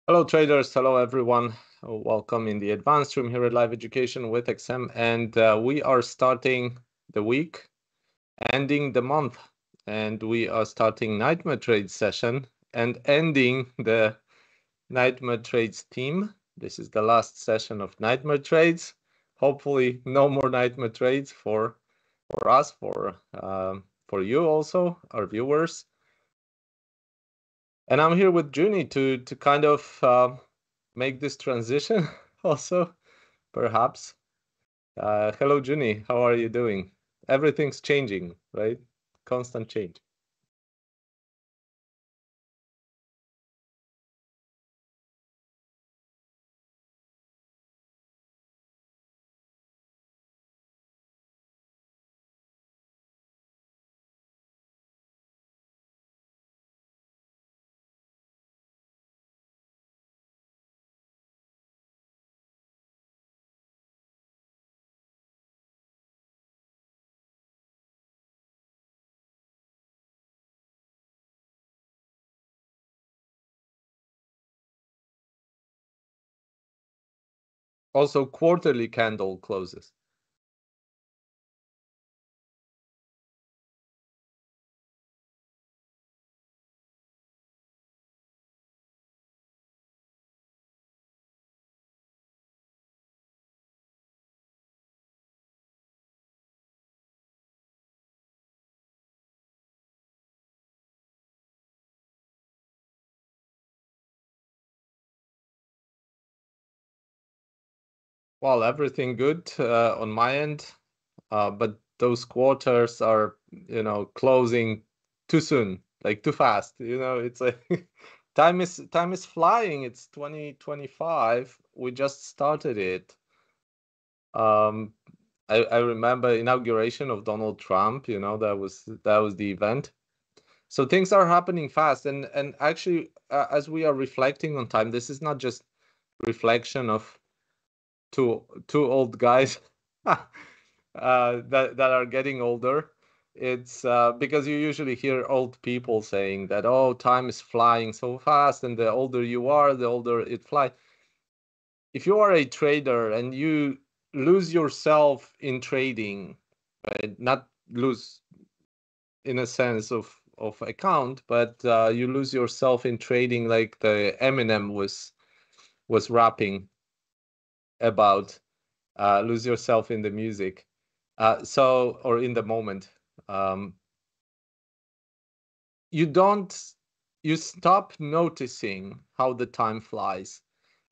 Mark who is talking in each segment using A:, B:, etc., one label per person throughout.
A: Hello, traders. Hello, everyone. Welcome in the advanced room here at Live Education with XM. And we are starting the week, ending the month. And we are starting Nightmare Trades session and ending the Nightmare Trades theme. This is the last session of Nightmare Trades. Hopefully, no more Nightmare Trades for us, for you also, our viewers. And I'm here with Junie to kind of make this transition also, perhaps. Hello, Junie. How are you doing? Everything's changing, right? Constant change. Also, quarterly candle closes. Well, everything good on my end, but those quarters are, closing too soon, like too fast. It's like time is flying. It's 2025. We just started it. Um, I remember inauguration of Donald Trump, that was the event. So things are happening fast, and actually, as we are reflecting on time, this is not just reflection of two old guys that are getting older. It's because you usually hear old people saying that, oh, time is flying so fast, and the older you are, the older it flies. If you are a trader and you lose yourself in trading, right? Not lose in a sense of account, but you lose yourself in trading, like the Eminem was rapping about. Lose yourself in the music. Or in the moment. Um, you don't, you stop noticing how the time flies,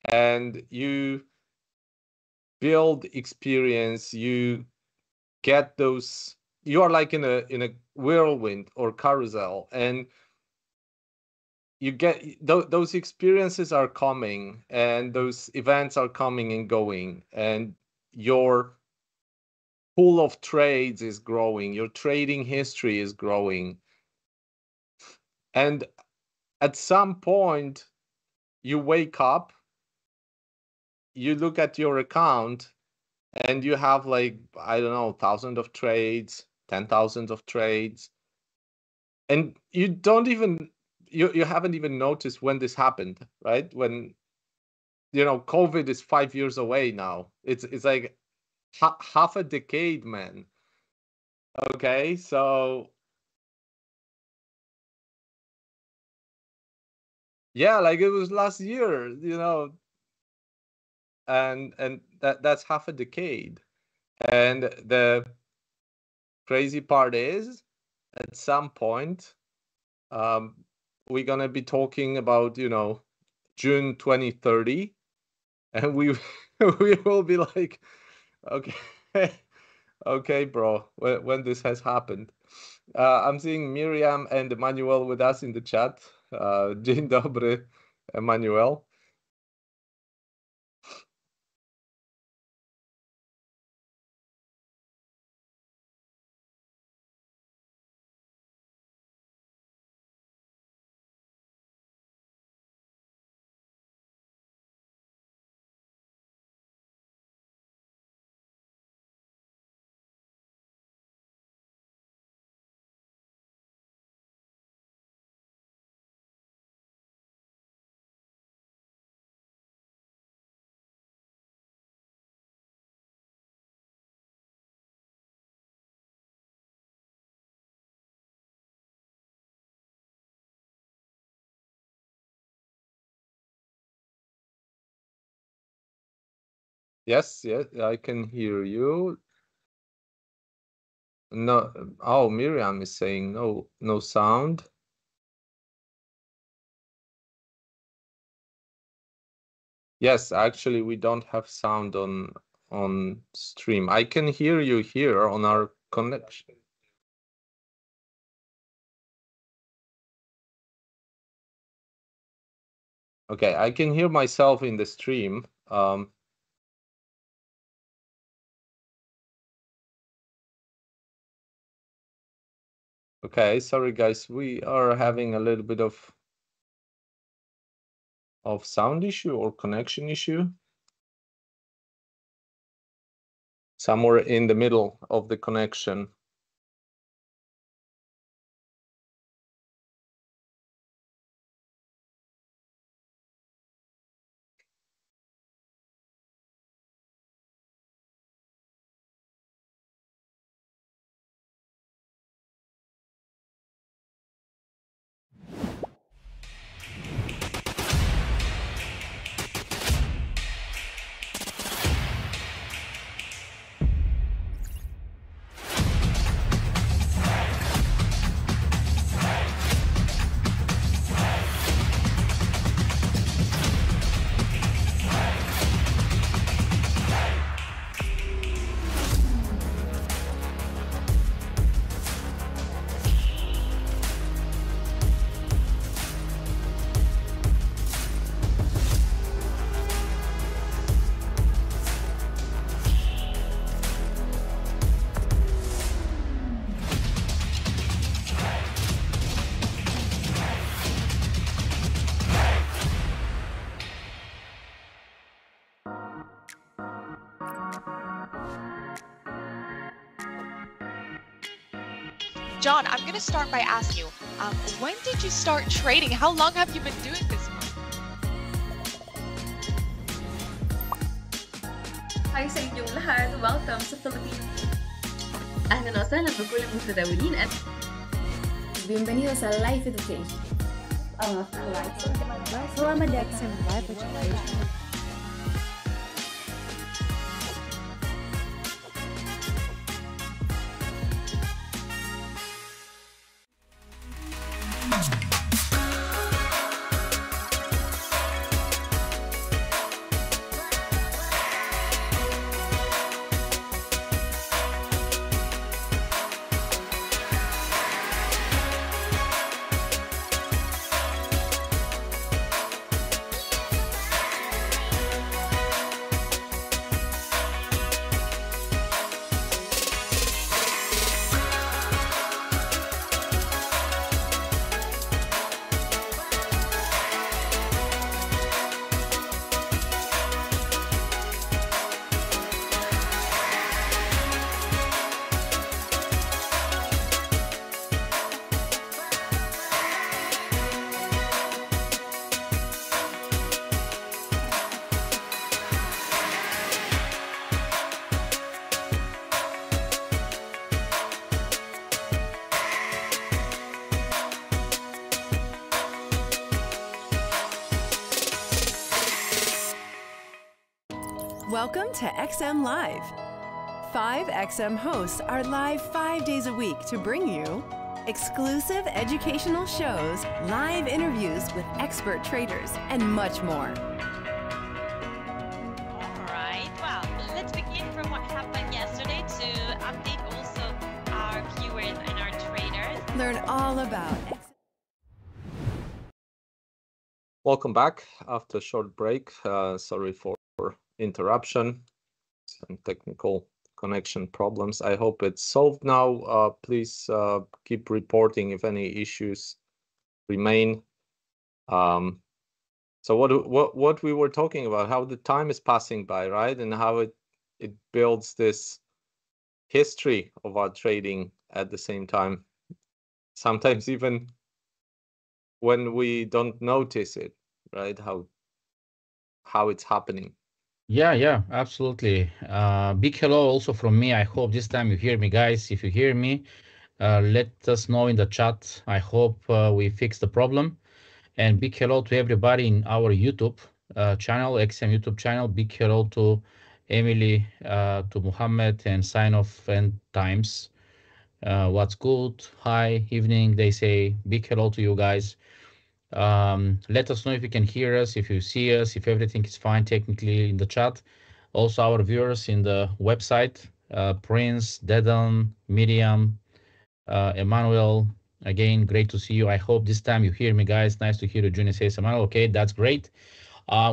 A: and you build experience. You get those. You are like in a whirlwind or carousel, and you get those experiences are coming, and those events are coming and going, and your pool of trades is growing, your trading history is growing, and at some point you wake up, you look at your account, and you have, like, I don't know, thousands of trades, 10,000 of trades, and you don't even you haven't even noticed when this happened, right? When COVID is 5 years away now. It's like half a decade, man. Okay, so yeah, like it was last year, and that's half a decade. And the crazy part is, at some point, um, we're gonna be talking about, June 2030, and we we will be like, okay, okay, bro, when this has happened. I'm seeing Miriam and Emmanuel with us in the chat. Dzień dobry, Emmanuel. Yes, yes, I can hear you. No, oh, Miriam is saying no sound. Yes, actually, we don't have sound on stream. I can hear you here on our connection. Okay, I can hear myself in the stream. Okay, sorry guys, we are having a little bit of sound issue or connection issue. Somewhere in the middle of the connection.
B: John, I'm going to start by asking you, when did you start trading? How long have you been doing this for?
C: Hi sa inyong lahat. Welcome sa Philippines. أهلا وسهلا بكل المتداولين.
D: Bienvenidos a Life Education. Selamat datang di Life Education.
E: Welcome to XM Live. 5XM hosts are live 5 days a week to bring you exclusive educational shows, live interviews with expert traders, and much more.
B: All right, well, let's begin from what happened yesterday to update also our viewers and our traders.
E: Learn all about
A: Welcome back after a short break. Sorry for interruption, some technical connection problems. I hope it's solved now. Please keep reporting if any issues remain. So what we were talking about, how the time is passing by, right? And how it builds this history of our trading at the same time. Sometimes even when we don't notice it, right? How it's happening.
F: Yeah, absolutely. Big hello also from me. I hope this time you hear me, guys. If you hear me, let us know in the chat. I hope we fix the problem. And big hello to everybody in our YouTube channel, XM YouTube channel. Big hello to Emily, to Muhammad, and sign off end times. What's good? Hi, evening. They say big hello to you guys. Let us know if you can hear us, if you see us, if everything is fine technically in the chat. Also, our viewers in the website, Prince, Dedan, Miriam, Emmanuel. Again, great to see you. I hope this time you hear me, guys. Nice to hear you, Junior says, Emmanuel. Okay, that's great.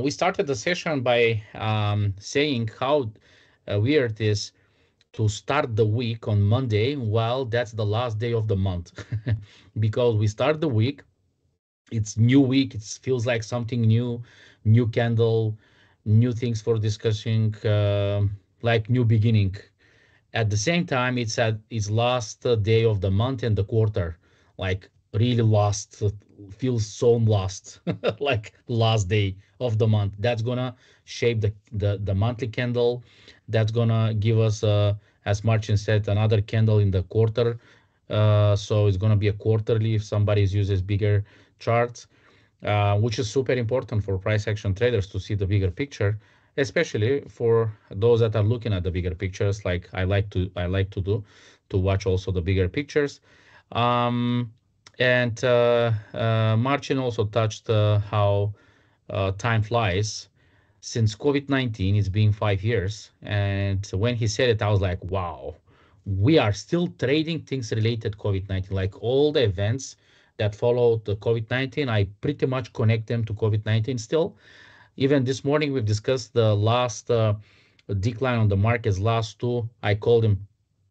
F: We started the session by saying how weird it is to start the week on Monday. Well, that's the last day of the month because we start the week. It's new week. It feels like something new, new candle, new things for discussing, like new beginning. At the same time, it's at its last day of the month and the quarter, like really last, feels so lost, like last day of the month. That's gonna shape the monthly candle. That's gonna give us, as Martin said, another candle in the quarter. So it's gonna be a quarterly if somebody uses bigger charts, which is super important for price action traders to see the bigger picture, especially for those that are looking at the bigger pictures, like I like to do, to watch also the bigger pictures. Um, and Marcin also touched how time flies. Since COVID-19, it's been 5 years, and when he said it, I was like, wow, we are still trading things related COVID-19, like all the events that followed the COVID-19. I pretty much connect them to COVID-19 still. Even this morning, we've discussed the last decline on the markets, last two. I call them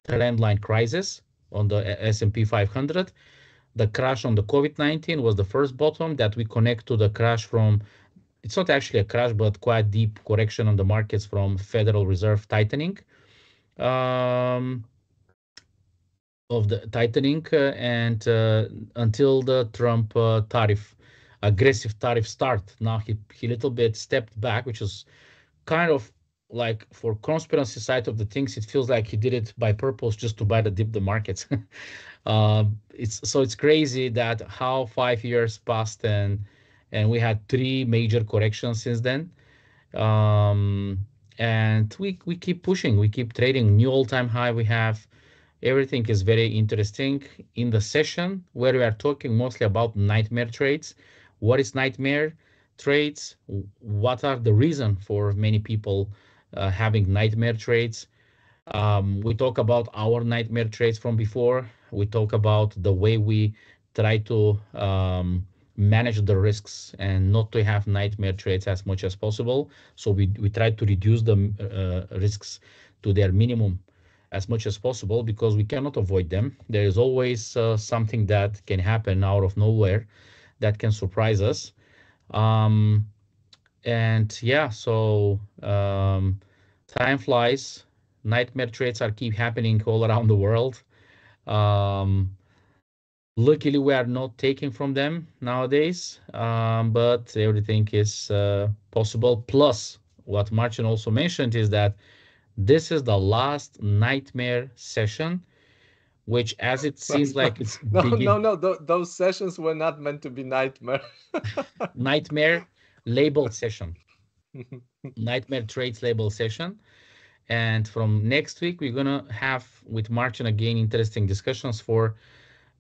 F: trendline crisis on the S&P 500. The crash on the COVID-19 was the first bottom that we connect to the crash from. It's not actually a crash, but quite deep correction on the markets from Federal Reserve tightening. Um, of the tightening and until the Trump aggressive tariff start. Now he little bit stepped back, which is kind of like, for conspiracy side of the things, it feels like he did it by purpose just to buy the dip the markets. It's crazy that how 5 years passed and we had three major corrections since then. um, and we keep pushing, we keep trading new all-time high. We have everything is very interesting in the session where we are talking mostly about nightmare trades. What is nightmare trades? What are the reason for many people having nightmare trades? We talk about our nightmare trades from before. We talk about the way we try to manage the risks and not to have nightmare trades as much as possible. So we try to reduce the risks to their minimum as much as possible because we cannot avoid them. There is always something that can happen out of nowhere that can surprise us. Um, and yeah, so time flies. Nightmare trades are keep happening all around the world. Um, Luckily, we are not taking from them nowadays, but everything is possible. Plus, what Martin also mentioned is that this is the last nightmare session, which, as it seems like it's
A: No, no,
F: begin
A: no. Those sessions were not meant to be nightmare.
F: nightmare labeled session, nightmare trades label session. And from next week, we're gonna have with Martin again interesting discussions for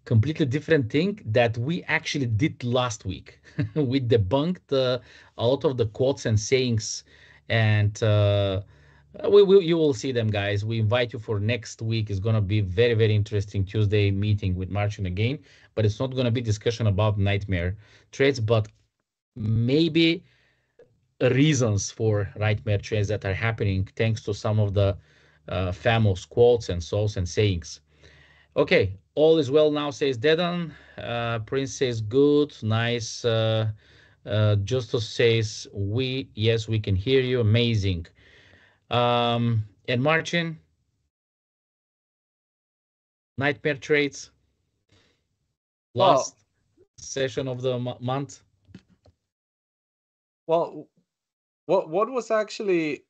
F: completely different thing that we actually did last week. We debunked a lot of the quotes and sayings, and you will see them, guys. We invite you for next week. It's gonna be very, very interesting Tuesday meeting with Martin again, but it's not gonna be discussion about nightmare trades, but maybe reasons for nightmare trades that are happening thanks to some of the famous quotes and sources and sayings. Okay, all is well now, says Dedan. Prince says good, nice. Justus says yes, we can hear you, amazing. And Marcin, nightmare trades,
A: Well,
F: last session of the month.
A: well, what was actually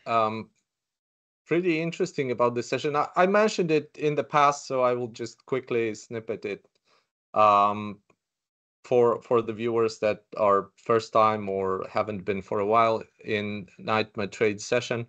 A: um, pretty interesting about this session? I mentioned it in the past, so I will just quickly snippet it um, for the viewers that are first time or haven't been for a while in nightmare trade session.